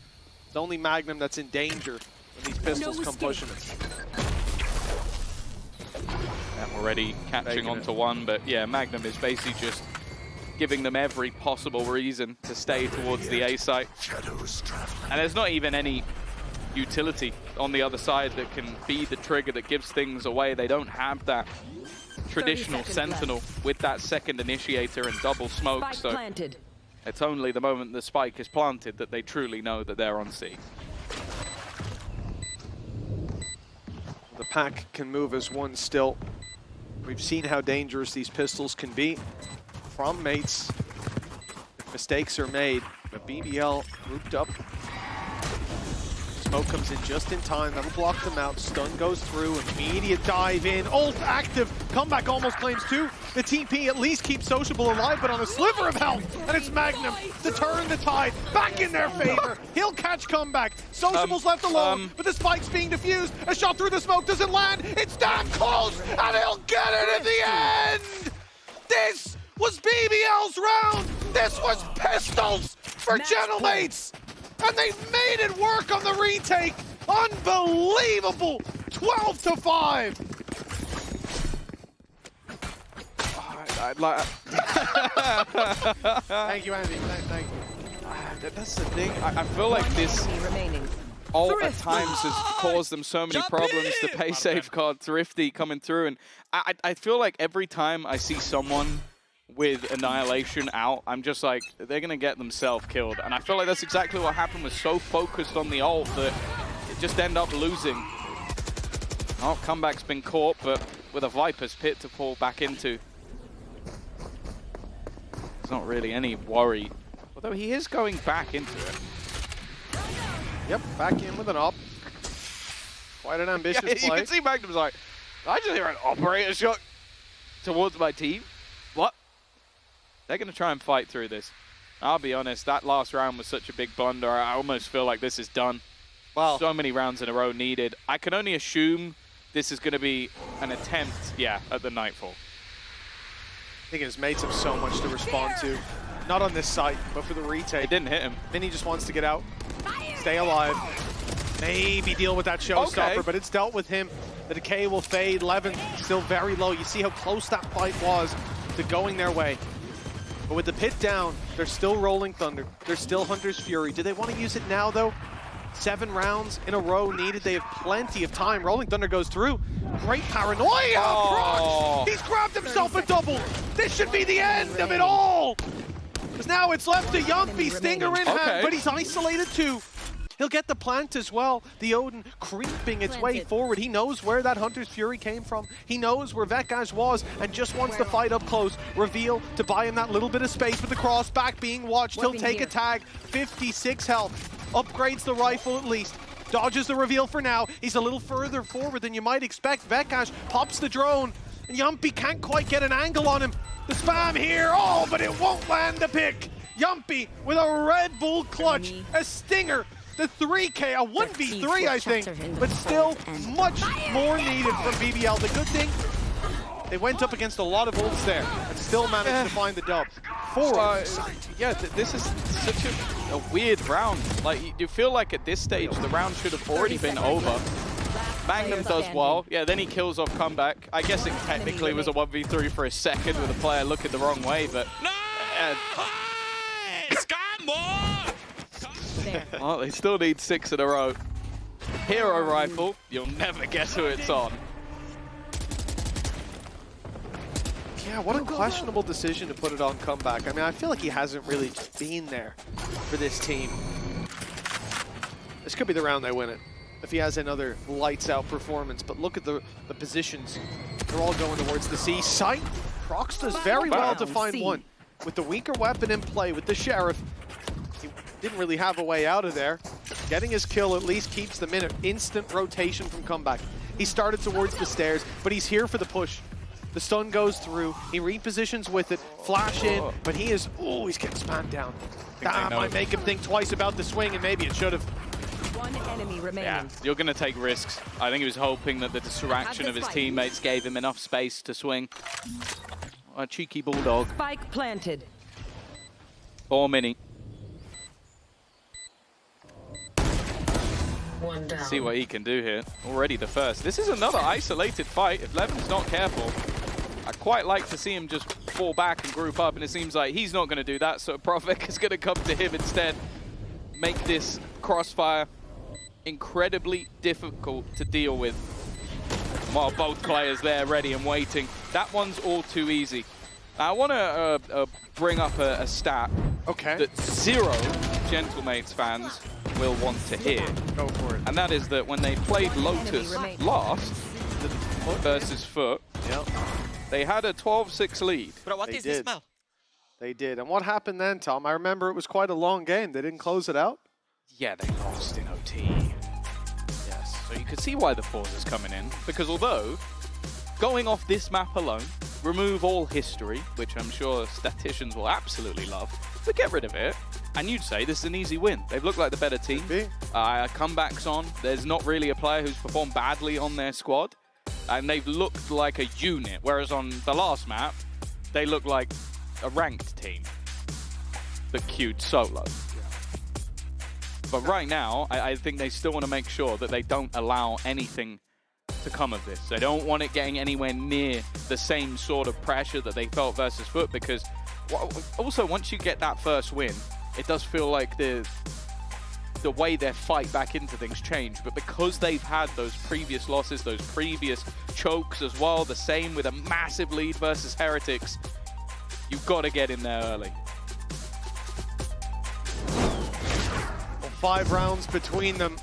It's only Magnum that's in danger when these pistols come pushing it. Yeah, already catching onto one, but yeah, Magnum is basically just giving them every possible reason to stay towards the A site. And there's not even any utility on the other side that can be the trigger that gives things away. They don't have that traditional sentinel with that second initiator and double smoke, so it's only the moment the spike is planted that they truly know that they're on C. The pack can move as one still. We've seen how dangerous these pistols can be from mates. If mistakes are made, but BBL grouped up. Smoke comes in just in time, that'll block them out. Stun goes through, immediate dive in. Ult active, comeback almost claims 2. The TP at least keeps Sociable alive, but on a sliver of health. And it's Magnum to turn the tide back in their favor. He'll catch comeback. Sociable's left alone, but the spike's being defused. A shot through the smoke doesn't land. It's damn close, and he'll get it at the end. This was BBL's round. This was pistols for Gentlemates. And they made it work on the retake. Unbelievable. 12-5. Thank you, Andy. Thank you. That's the thing. I feel like this ult at times has caused them so many problems. The pay safeguard, Thrifty coming through. And I feel like every time I see someone with Annihilation out, I'm just like, they're going to get themselves killed. And I feel like that's exactly what happened. Was so focused on the ult that it just end up losing. Oh, comeback's been caught, but with a Viper's pit to fall back into. There's not really any worry. Although he is going back into it. Yep, back in with an op. Quite an ambitious play. You can see Magnum's like, I just hear an operator shot towards my team. What? They're going to try and fight through this. I'll be honest, that last round was such a big blunder. I almost feel like this is done. Wow. So many rounds in a row needed. I can only assume this is going to be an attempt, yeah, at the Nightfall. I think his mates have so much to respond to. Not on this site, but for the retake. It didn't hit him. Vinny just wants to get out, stay alive, maybe deal with that showstopper, but it's dealt with him. The decay will fade. Levin still very low. You see how close that fight was to going their way. But with the pit down, they're still rolling Thunder. They're still Hunter's Fury. Do they want to use it now, though? 7 rounds in a row needed. They have plenty of time. Rolling Thunder goes through. Great paranoia! Oh. He's grabbed himself a double. This should be the end of it all. Because now it's left to Yumpy, Stinger in hand, but he's isolated too. He'll get the plant as well. The Odin creeping its way forward. He knows where that Hunter's Fury came from. He knows where Vekaj was and just wants to fight up close. Reveal to buy him that little bit of space with the cross back being watched. He'll take a tag. 56 health. Upgrades the rifle at least. dodges the reveal for now. He's a little further forward than you might expect. Vekash pops the drone, and Yumpy can't quite get an angle on him. The spam here, oh, but it won't land the pick. Yumpy with a Red Bull clutch, a stinger, the 3K, a 1v3 I think, but still much more needed from BBL. The good thing, they went up against a lot of ults there and still managed to find the dub. Yeah, this is such a weird round. Like, you feel like at this stage the round should have already been over. Magnum does well. Yeah, then he kills off comeback. I guess it technically was a 1v3 for a second with a player looking the wrong way, but... Well, they still need 6 in a row. Hero rifle, you'll never guess who it's on. Yeah, what a questionable decision to put it on comeback. I mean, I feel like he hasn't really been there for this team. This could be the round they win it, if he has another lights-out performance. But look at the positions. They're all going towards the C site. Prox does very well to find one. With the weaker weapon in play, with the Sheriff, he didn't really have a way out of there. Getting his kill at least keeps them in an instant rotation from comeback. He started towards the stairs, but he's here for the push. The stun goes through, he repositions with it, flash in, but he is, oh, he's getting spammed down. That might make him think twice about the swing, and maybe it should have. One enemy remaining. Yeah, you're going to take risks. I think he was hoping that the distraction of his teammates gave him enough space to swing. A cheeky bulldog. Spike planted. Or Mini. One down. See what he can do here. Already the first. This is another isolated fight. If Levin's not careful, I'd quite like to see him just fall back and group up, and it seems like he's not going to do that, so Profek is going to come to him instead. Make this crossfire incredibly difficult to deal with while both players there ready and waiting. That one's all too easy. Now, I want to bring up a stat that 0 Gentlemates fans will want to hear. Go for it. And that is that when they played Lotus last versus Foot, they had a 12-6 lead. Bro, what is this smell? They did. And what happened then, Tom? I remember it was quite a long game. They didn't close it out? Yeah, they lost in OT. Yes. So you could see why the pause is coming in. Because although, going off this map alone, remove all history, which I'm sure statisticians will absolutely love, but get rid of it, and you'd say this is an easy win. They've looked like the better team. Comebacks on. There's not really a player who's performed badly on their squad. And they've looked like a unit, whereas on the last map, they looked like a ranked team that queued solo. But right now, I think they still want to make sure that they don't allow anything to come of this. They don't want it getting anywhere near the same sort of pressure that they felt versus Foot, because also once you get that first win, it does feel like the way their fight back into things changed. But because they've had those previous losses, those previous chokes as well, the same with a massive lead versus Heretics, you've got to get in there early. Well, 5 rounds between them.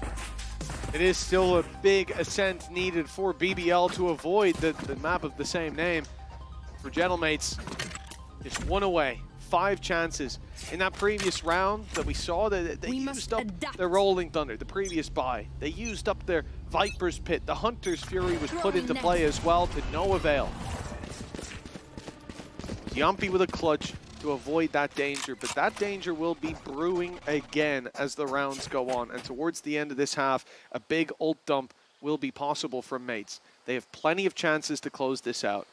It is still a big ascent needed for BBL to avoid the map of the same name. For Gentlemates, just 1 away. 5 chances. In that previous round that we saw, they used up their Rolling Thunder, the previous buy. They used up their Viper's Pit. The Hunter's Fury was put into play as well, to no avail. Yumpy with a clutch to avoid that danger, but that danger will be brewing again as the rounds go on. And towards the end of this half, a big ult dump will be possible from Mates. They have plenty of chances to close this out.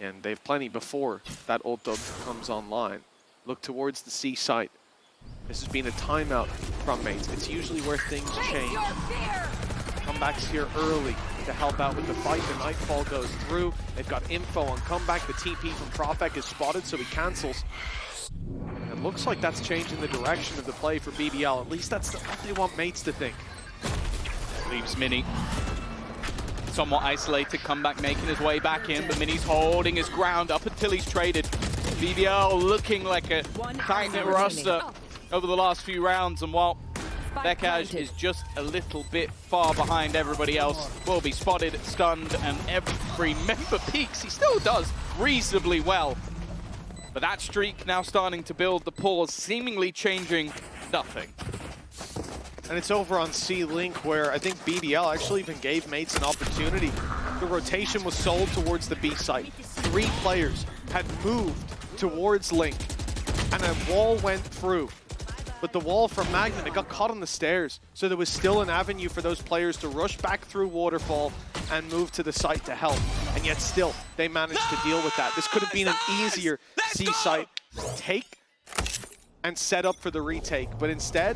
And they have plenty before that ult dump comes online. Look towards the C site. This has been a timeout from Mates. It's usually where things change. Comebacks here early to help out with the fight. The Nightfall goes through. They've got info on comeback. The TP from Profek is spotted, so he cancels. And it looks like that's changing the direction of the play for BBL. At least that's what they want Mates to think. Leaves Mini. Somewhat isolated, comeback making his way back in, but Mini's holding his ground up until he's traded. BBL looking like a tight-knit roster over the last few rounds, and while Vekash is just a little bit far behind everybody else, will be spotted, stunned, and every member peaks. He still does reasonably well. But that streak now starting to build, the pause seemingly changing nothing. And it's over on C-Link where I think BBL actually even gave mates an opportunity. The rotation was sold towards the B site. 3 players had moved towards Link and a wall went through. But the wall from Magnet, it got caught on the stairs. So there was still an avenue for those players to rush back through Waterfall and move to the site to help. And yet still, they managed to deal with that. This could have been an easier C-site take and set up for the retake. But instead,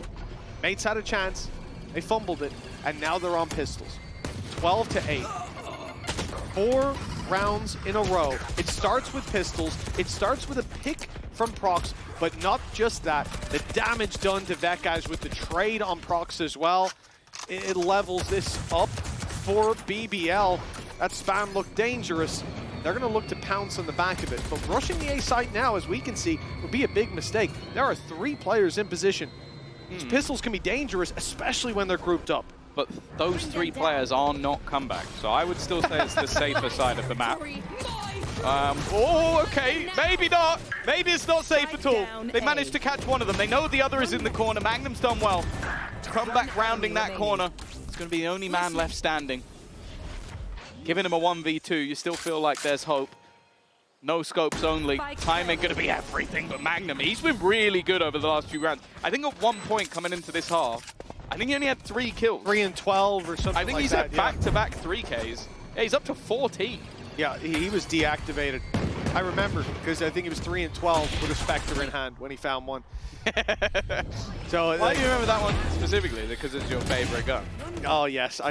mates had a chance, they fumbled it, and now they're on pistols. 12-8. 4 rounds in a row. It starts with pistols, it starts with a pick from Prox, but not just that. The damage done to Vekaj with the trade on Prox as well. It levels this up for BBL. That spam looked dangerous. They're going to look to pounce on the back of it. But rushing the A site now, as we can see, would be a big mistake. There are 3 players in position. These pistols can be dangerous, especially when they're grouped up. But those 3 players are not comeback, so I would still say it's the safer side of the map. Oh, okay, maybe not. Maybe it's not safe at all. They managed to catch one of them. They know the other is in the corner. Magnum's done well. Comeback rounding that corner. It's going to be the only man left standing. Giving him a 1v2, you still feel like there's hope. No scopes only. Time ain't going to be everything, but Magnum, he's been really good over the last few rounds. I think at one point coming into this half, I think he only had 3 kills. 3 and 12 or something like that. I think he's had back-to-back 3Ks. Yeah, he's up to 14. Yeah, he was deactivated. I remember, because I think he was 3 and 12 with a Spectre in hand when he found one. So why do you remember that one specifically? Because it's your favorite gun. Oh yes,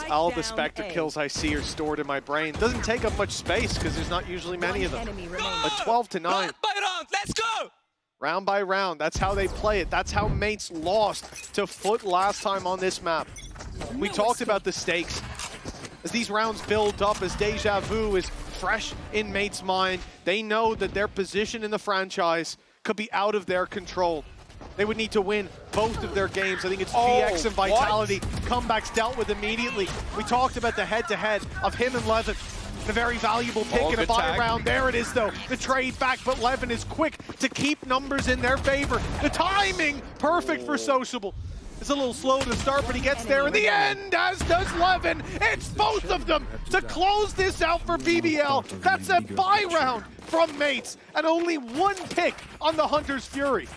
all the Spectre kills I see are stored in my brain. Doesn't take up much space because there's not usually many of them. But 12-9. Round by round, let's go! Round by round, that's how they play it. That's how mates lost to Foot last time on this map. We talked about the stakes. As these rounds build up, as Deja Vu is fresh in mates' mind, they know that their position in the franchise could be out of their control. They would need to win both of their games. I think it's GX and Vitality. Comebacks dealt with immediately. We talked about the head-to-head of him and Levin. A very valuable pick in a buy round. There it is, though. The trade back, but Levin is quick to keep numbers in their favor. The timing, perfect for Sociable. It's a little slow to start, but he gets there in the end, as does Levin. It's both of them to close this out for BBL. That's a buy round from mates, and only 1 pick on the Hunter's Fury.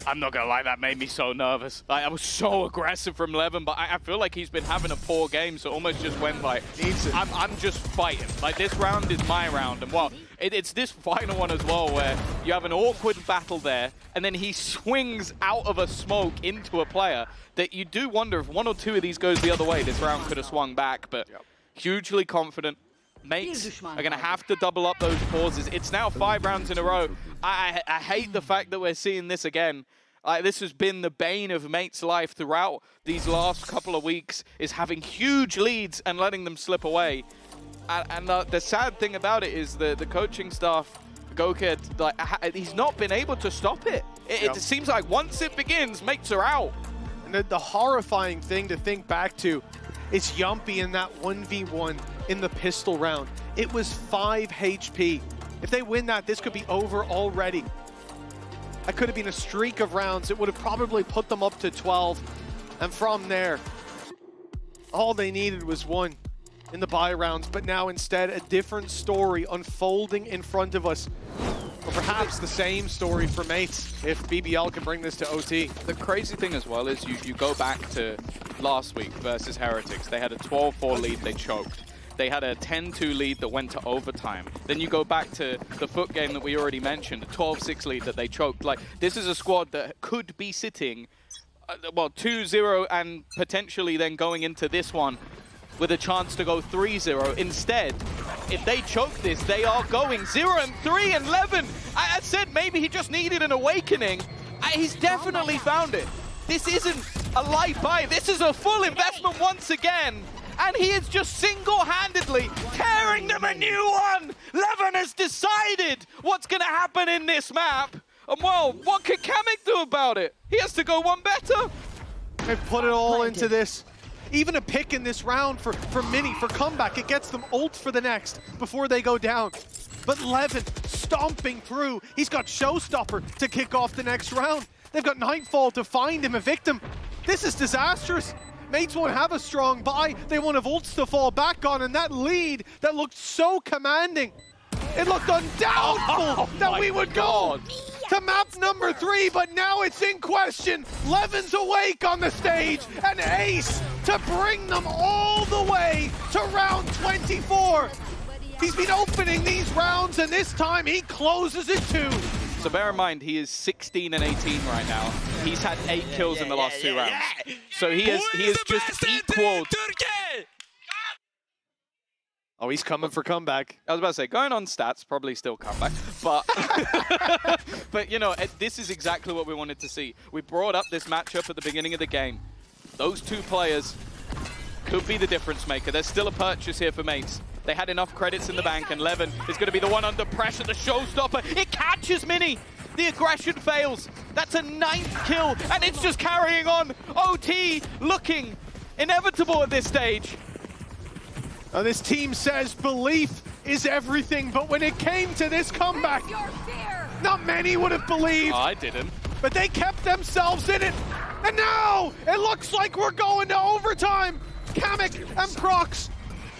I'm not gonna lie, that made me so nervous. I was so aggressive from Levin, but I feel like he's been having a poor game, so almost just went like, I'm just fighting. Like, this round is my round, and well, it's this final one as well, where you have an awkward battle there, and then he swings out of a smoke into a player that you do wonder if 1 or 2 of these goes the other way, this round could have swung back, but hugely confident. Mates are going to have to double up those pauses. It's now 5 rounds in a row. I hate the fact that we're seeing this again. This has been the bane of mates' life throughout these last couple of weeks, is having huge leads and letting them slip away. And the sad thing about it is the coaching staff, Gokid, like, he's not been able to stop it. It seems like once it begins, mates are out. And the horrifying thing to think back to is Yumpy in that 1v1 in the pistol round. It was 5 HP. If they win that, this could be over already. That could have been a streak of rounds. It would have probably put them up to 12. And from there, all they needed was 1 in the buy rounds. But now instead, a different story unfolding in front of us. Or perhaps the same story for mates if BBL can bring this to OT. The crazy thing as well is you go back to last week versus Heretics. They had a 12-4 lead, they choked. They had a 10-2 lead that went to overtime. Then you go back to the Foot game that we already mentioned, a 12-6 lead that they choked. Like, this is a squad that could be sitting, well, 2-0 and potentially then going into this one with a chance to go 3-0. Instead, if they choke this, they are going 0-3 and Levin. I said maybe he just needed an awakening. He's definitely found it. This isn't a light buy. This is a full investment once again. And he is just single-handedly tearing them a new one. Levin has decided what's going to happen in this map. And well, what can Kamek do about it? He has to go 1 better. They've put it all into this. Even a pick in this round for Mini, for comeback, it gets them ult for the next before they go down. But Levin stomping through. He's got Showstopper to kick off the next round. They've got Nightfall to find him a victim. This is disastrous. Mates won't have a strong buy. They won't have ults to fall back on, and that lead that looked so commanding. It looked undoubtful that we would go to map number 3, but now it's in question. Levin's awake on the stage, and Ace to bring them all the way to round 24. He's been opening these rounds, and this time he closes it too. So bear in mind, he is 16 and 18 right now. He's had 8 kills in the last 2 rounds. So he is just equal. Oh, he's coming for comeback. I was about to say, going on stats, probably still comeback. But, but you know, this is exactly what we wanted to see. We brought up this matchup at the beginning of the game. Those 2 players could be the difference maker. There's still a purchase here for Mates. They had enough credits in the bank, and Levin is going to be the one under pressure, the showstopper. It catches Mini. The aggression fails. That's a 9th kill, and it's just carrying on. OT looking inevitable at this stage. Now this team says belief is everything, but when it came to this comeback, not many would have believed. I didn't. But they kept themselves in it. And now it looks like we're going to overtime. Kamek and Prox,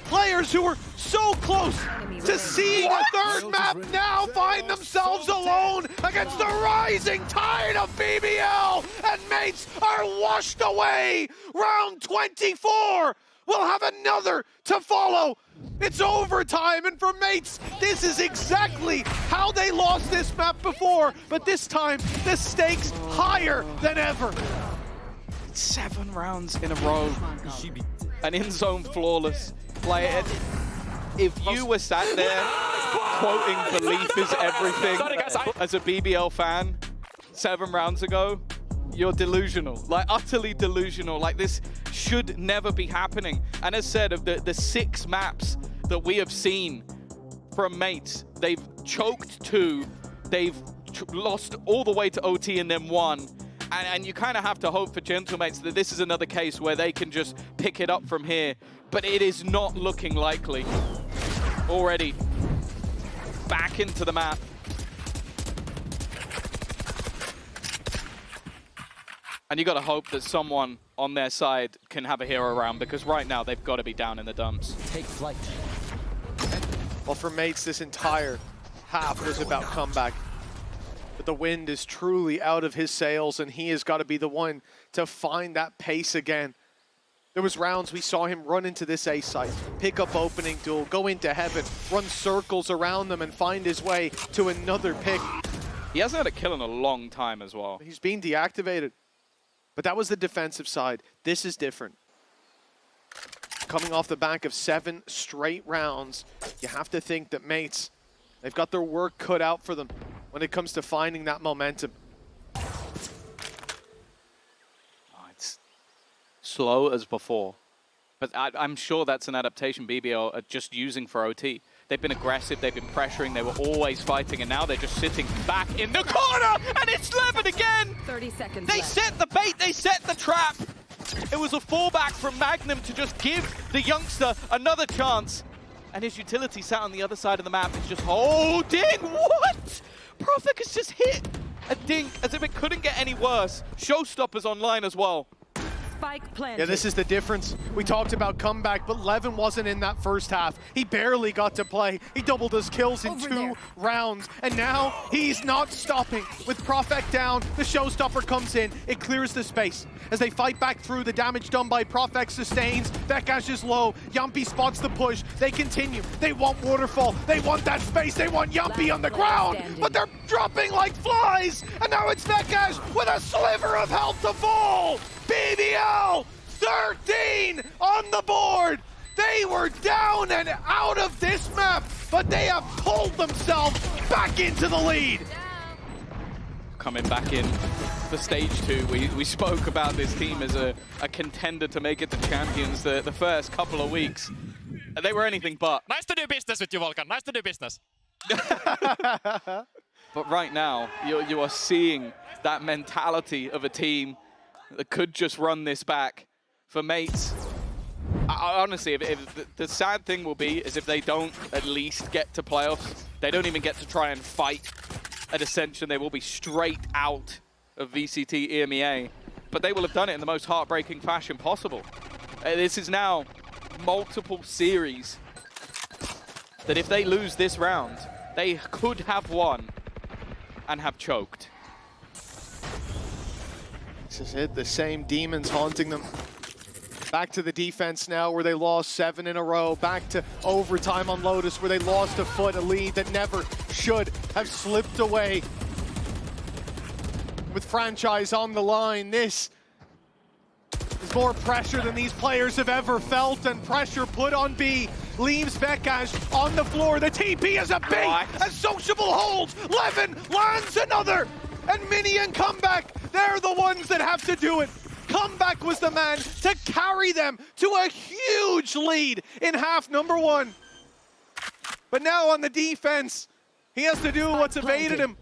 players who were so close to seeing a third map, now find themselves alone against the rising tide of BBL. And Mates are washed away. Round 24. We'll have another to follow. It's overtime, and for Mates, this is exactly how they lost this map before, but this time, the stakes higher than ever. 7 rounds in a row. An in-zone flawless. Like, if you were sat there quoting belief is everything as a BBL fan 7 rounds ago, you're delusional, like utterly delusional. Like, this should never be happening. And as said, of the 6 maps that we have seen from Mates, they've choked 2, they've lost all the way to OT and then 1. And you kind of have to hope for Gentlemates that this is another case where they can just pick it up from here. But it is not looking likely. Already back into the map. And you got to hope that someone on their side can have a hero round, because right now they've got to be down in the dumps. Take flight. Well, for Mates, this entire half was about comeback. But the wind is truly out of his sails, and he has got to be the one to find that pace again. There was rounds we saw him run into this A site, pick up opening duel, go into heaven, run circles around them, and find his way to another pick. He hasn't had a kill in a long time as well. He's being deactivated. But that was the defensive side. This is different. Coming off the back of 7 straight rounds, you have to think that Mates, they've got their work cut out for them when it comes to finding that momentum. Oh, it's slow as before. But I'm sure that's an adaptation BBL are just using for OT. They've been aggressive, they've been pressuring, they were always fighting, and now they're just sitting back in the corner, and it's Levin again! 30 seconds They left. set the bait, they set the trap! It was a fallback from Magnum to just give the youngster another chance. And his utility sat on the other side of the map, is just holding. What? Profik has just hit a dink as if it couldn't get any worse. Showstopper's online as well. Spike planted. Yeah, this is the difference. We talked about comeback, but Levin wasn't in that first half. He barely got to play. He doubled his kills in 2 rounds, and now he's not stopping. With Profek down, the showstopper comes in. It clears the space. As they fight back through, the damage done by Profek sustains. Vekash is low. Yumpy spots the push. They continue. They want Waterfall. They want that space. They want Yumpy on the ground, but they're dropping like flies. And now it's Vekash with a sliver of health to fall. BBL 13 on the board. They were down and out of this map, but they have pulled themselves back into the lead. Coming back in for stage 2, we spoke about this team as a contender to make it to champions the first couple of weeks. They were anything but. Nice to do business with you, Volkan. Nice to do business. But right now, you are seeing that mentality of a team that could just run this back. For Mates, honestly, if the sad thing will be is if they don't at least get to playoffs, they don't even get to try and fight at Ascension. They will be straight out of VCT EMEA. but they will have done it in the most heartbreaking fashion possible. This is now multiple series that if they lose this round, they could have won and have choked. This is it, the same demons haunting them. Back to the defense now where they lost 7 in a row. Back to overtime on Lotus where they lost a foot, a lead that never should have slipped away. With franchise on the line, this is more pressure than these players have ever felt, and pressure put on B. Leaves Bekash on the floor. The TP is a bait. A sociable hold. Levin lands another. And Minion comeback. They're the ones that have to do it. Comeback was the man to carry them to a huge lead in half number 1. But now on the defense, he has to do what's evaded him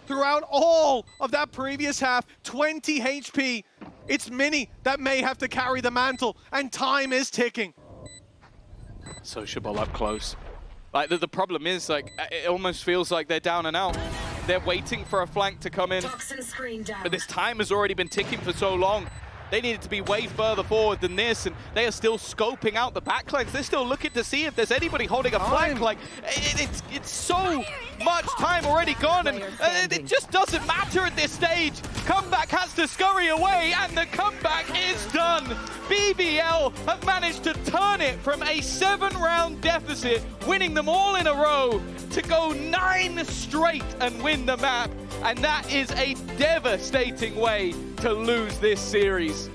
throughout all of that previous half. 20 HP. It's Mini that may have to carry the mantle, and time is ticking. Sociable up close. Like the problem is, like, it almost feels like they're down and out. They're waiting for a flank to come in, but this time has already been ticking for so long. They needed to be way further forward than this, and they are still scoping out the backlines. They're still looking to see if there's anybody holding a flank. Like, it's so much time already gone, and it just doesn't matter at this stage. Comeback has to scurry away, and the comeback is done. BBL have managed to turn it from a 7-round deficit, winning them all in a row, to go 9 straight and win the map. And that is a devastating way to lose this series.